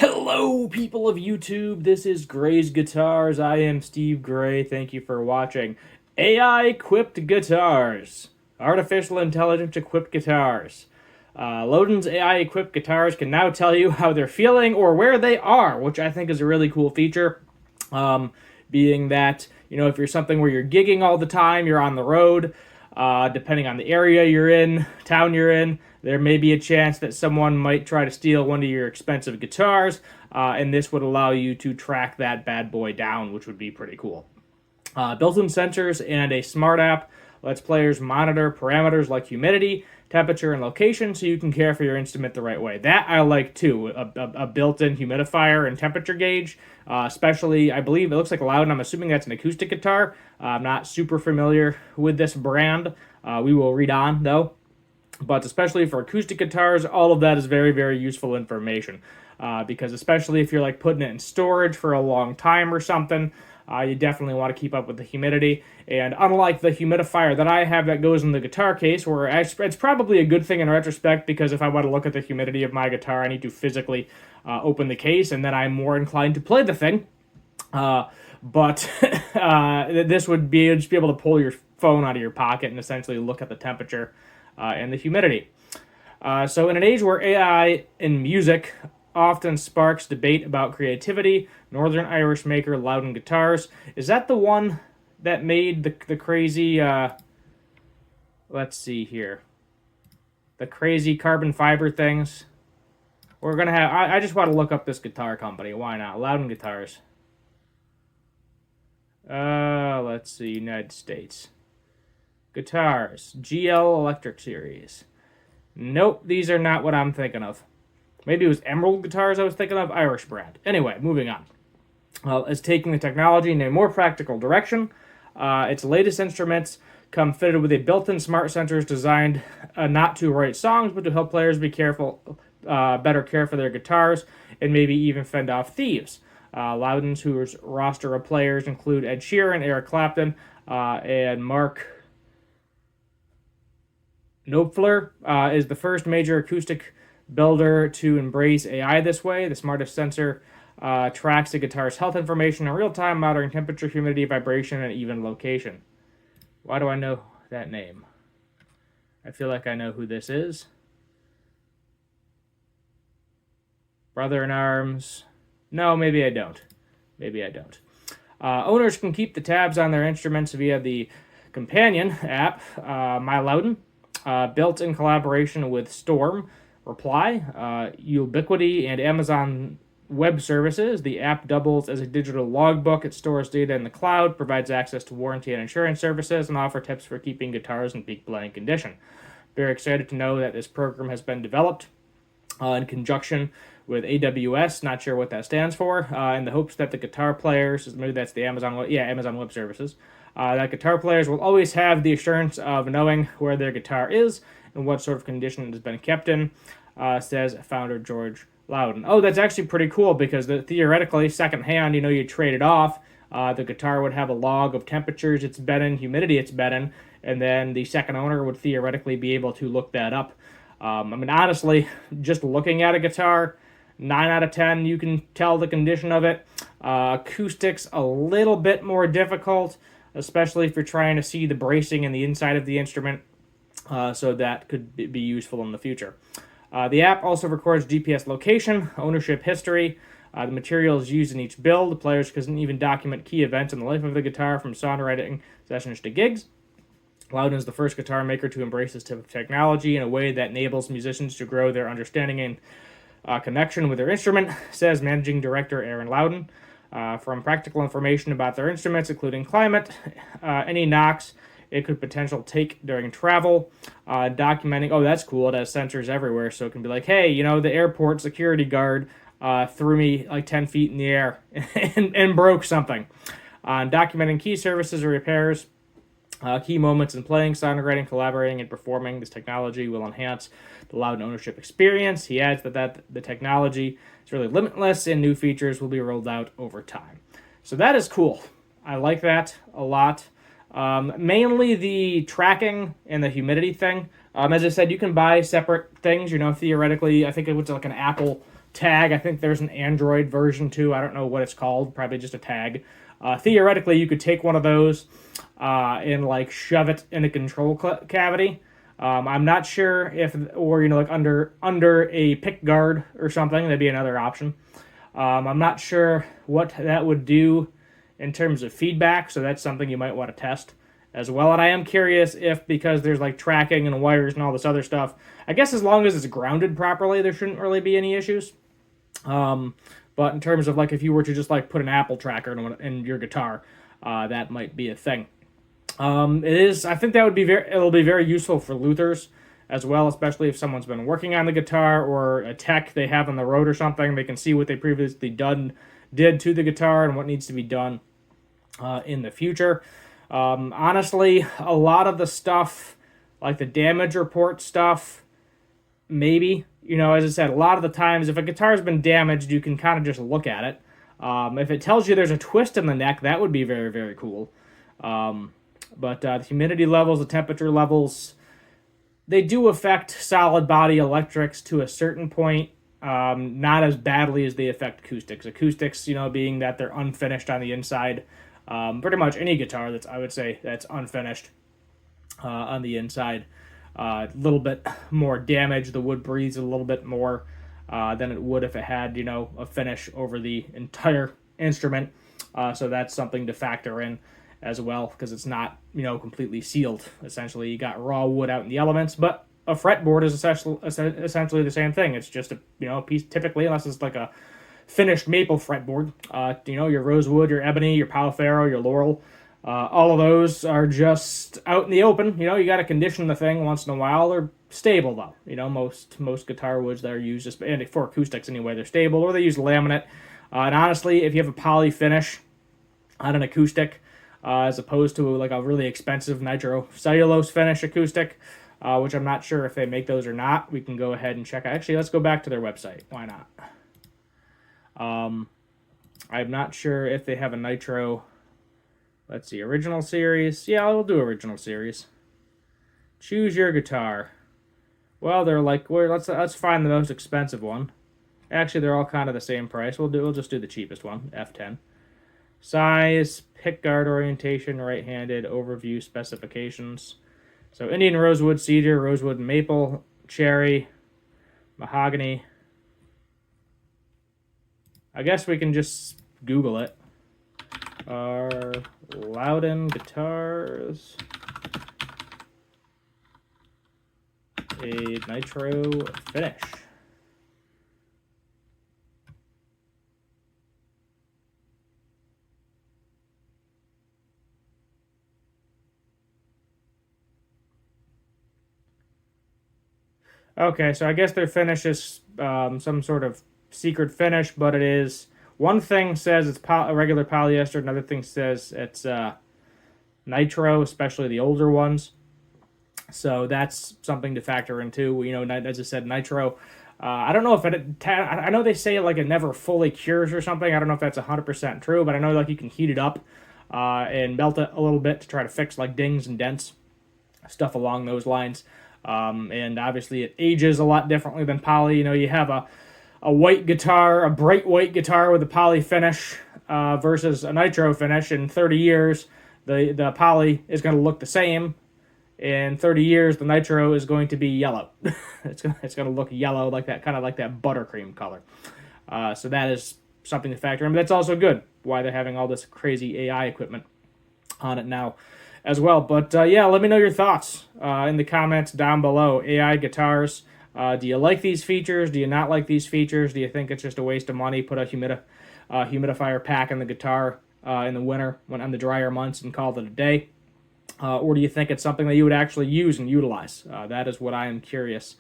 Hello, people of YouTube. This is Gray's Guitars. I am Steve Gray. Thank you for watching. AI equipped guitars. Artificial intelligence equipped guitars. Loden's AI equipped guitars can now tell you how they're feeling or where they are, which I think is a really cool feature. Being that, if you're something where you're gigging all the time, you're on the road, depending on the area you're in, town you're in, there may be a chance that someone might try to steal one of your expensive guitars, and this would allow you to track that bad boy down, which would be pretty cool. Built-in sensors and a smart app lets players monitor parameters like humidity, temperature, and location so you can care for your instrument the right way. That I like too, a built-in humidifier and temperature gauge, especially, I believe, it looks like Loudon. I'm assuming that's an acoustic guitar. I'm not super familiar with this brand. We will read on, though. But especially for acoustic guitars, all of that is very, very useful information. Because especially if you're like putting it in storage for a long time or something, you definitely want to keep up with the humidity. And unlike the humidifier that I have that goes in the guitar case, where it's probably a good thing in retrospect, because if I want to look at the humidity of my guitar, I need to physically open the case, and then I'm more inclined to play the thing. But this would be just be able to pull your phone out of your pocket and essentially look at the temperature and the humidity. So in an age where AI in music often sparks debate about creativity, Northern Irish maker Loudon Guitars, is that the one that made the crazy, let's see here, the crazy carbon fiber things? We're going to have, I just want to look up this guitar company. Why not? Loudon Guitars. Let's see, United States. Guitars, GL Electric Series. Nope, these are not what I'm thinking of. Maybe it was Emerald Guitars I was thinking of, Irish brand. Anyway, moving on. It's taking the technology in a more practical direction. Its latest instruments come fitted with a built-in smart sensors designed not to write songs, but to help players be better care for their guitars, and maybe even fend off thieves. Loudon's, whose roster of players include Ed Sheeran, Eric Clapton, and Mark Knopfler, is the first major acoustic builder to embrace AI this way. The smartest sensor tracks the guitar's health information in real time, monitoring temperature, humidity, vibration, and even location. Why do I know that name? I feel like I know who this is. Brother in Arms. No, maybe I don't. Maybe I don't. Owners can keep the tabs on their instruments via the companion app, My Loudon, built in collaboration with Storm, Reply, Ubiquity, and Amazon Web Services. The app doubles as a digital logbook. It stores data in the cloud, provides access to warranty and insurance services, and offers tips for keeping guitars in peak playing condition. Very excited to know that this program has been developed in conjunction with AWS, not sure what that stands for, in the hopes that the guitar players, maybe that's the Amazon Web Services, that guitar players will always have the assurance of knowing where their guitar is and what sort of condition it has been kept in, says founder George Loudon. Oh, that's actually pretty cool, because theoretically, secondhand, you trade it off, the guitar would have a log of temperatures it's been in, humidity it's been in, and then the second owner would theoretically be able to look that up. Honestly, just looking at a guitar, 9 out of 10, you can tell the condition of it. Acoustics, a little bit more difficult, especially if you're trying to see the bracing in the inside of the instrument, so that could be useful in the future. The app also records GPS location, ownership history, the materials used in each build. The players can even document key events in the life of the guitar, from songwriting sessions to gigs. Loudon is the first guitar maker to embrace this type of technology in a way that enables musicians to grow their understanding and connection with their instrument, says managing director Aaron Loudon. From practical information about their instruments, including climate, any knocks it could potentially take during travel, documenting, oh, that's cool, it has sensors everywhere, so it can be like, hey, the airport security guard threw me like 10 feet in the air and broke something. Documenting key services or repairs, key moments in playing, songwriting, collaborating, and performing. This technology will enhance the Loudon ownership experience. He adds that the technology is really limitless, and new features will be rolled out over time. So that is cool. I like that a lot. Mainly the tracking and the humidity thing. As I said, you can buy separate things. Theoretically, I think it was like an Apple tag. I think there's an Android version too. I don't know what it's called. Probably just a tag. Theoretically, you could take one of those and like shove it in a control cavity. I'm not sure if, or like under a pick guard or something. That'd be another option. I'm not sure what that would do in terms of feedback, so that's something you might want to test as well. And I am curious if, because there's like tracking and wires and all this other stuff, I guess as long as it's grounded properly, there shouldn't really be any issues. But in terms of like if you were to just like put an Apple tracker in your guitar, that might be a thing. It is. I think that would be it'll be very useful for Luthers as well, especially if someone's been working on the guitar or a tech they have on the road or something. They can see what they previously did to the guitar and what needs to be done in the future. Honestly, a lot of the stuff, like the damage report stuff, maybe. As I said, a lot of the times, if a guitar's been damaged, you can kind of just look at it. If it tells you there's a twist in the neck, that would be very, very cool. But the humidity levels, the temperature levels, they do affect solid body electrics to a certain point, not as badly as they affect acoustics. Acoustics, being that they're unfinished on the inside. Pretty much any guitar I would say that's unfinished on the inside. A little bit more damage. The wood breathes a little bit more than it would if it had, a finish over the entire instrument. So that's something to factor in as well, because it's not, completely sealed. Essentially, you got raw wood out in the elements, but a fretboard is essentially the same thing. It's just a piece, typically, unless it's like a finished maple fretboard. Your rosewood, your ebony, your palo ferro, your laurel, all of those are just out in the open. You got to condition the thing once in a while. They're stable though. Most guitar woods that are used, and for acoustics anyway, they're stable, or they use laminate. And honestly, if you have a poly finish on an acoustic, as opposed to like a really expensive nitro cellulose finish acoustic, which I'm not sure if they make those or not, we can go ahead and check. Actually, let's go back to their website. Why not? I'm not sure if they have a nitro. Let's see, original series. Yeah, we'll do original series. Choose your guitar. Well, they're like, let's find the most expensive one. Actually, they're all kind of the same price. We'll just do the cheapest one, F10. Size, pickguard orientation, right-handed, overview, specifications. So Indian rosewood, cedar, rosewood, maple, cherry, mahogany. I guess we can just Google it. Are Loudon guitars a nitro finish? Okay, so I guess their finish is some sort of secret finish, but it is, one thing says it's a regular polyester, another thing says it's nitro, especially the older ones. So that's something to factor in too. As I said, nitro. I don't know if I know they say like it never fully cures or something. I don't know if that's 100% true, but I know like you can heat it up and melt it a little bit to try to fix like dings and dents, stuff along those lines. And obviously it ages a lot differently than poly. You have a white guitar, a bright white guitar with a poly finish versus a nitro finish. In 30 years, the poly is going to look the same. In 30 years, the nitro is going to be yellow. It's going to look yellow, like that, kind of like that buttercream color. So that is something to factor in. But that's also good, why they're having all this crazy AI equipment on it now as well. But yeah, let me know your thoughts in the comments down below. AI guitars. Do you like these features? Do you not like these features? Do you think it's just a waste of money? Put a humidifier pack in the guitar in the winter on the drier months and call it a day? Or do you think it's something that you would actually use and utilize? That is what I am curious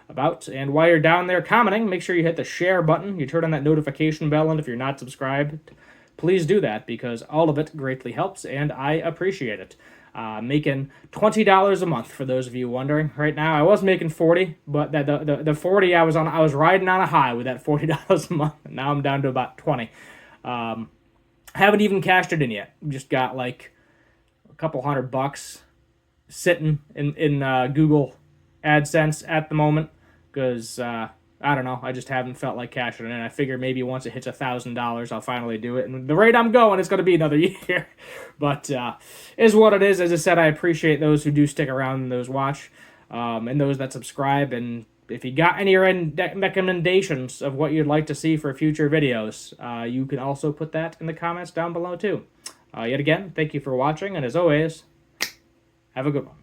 about. And while you're down there commenting, make sure you hit the share button. You turn on that notification bell, and if you're not subscribed, please do that, because all of it greatly helps, and I appreciate it. Making $20 a month, for those of you wondering. Right now, I was making $40, but the 40 I was riding on a high with that $40 a month. And now I'm down to about 20. Haven't even cashed it in yet. Just got like a couple $100 sitting in Google AdSense at the moment, because I I don't know. I just haven't felt like cashing it in. I figure maybe once it hits $1,000, I'll finally do it. And the rate I'm going, it's going to be another year. But is what it is. As I said, I appreciate those who do stick around and those watch, and those that subscribe. And if you got any recommendations of what you'd like to see for future videos, you can also put that in the comments down below too. Yet again, thank you for watching, and as always, have a good one.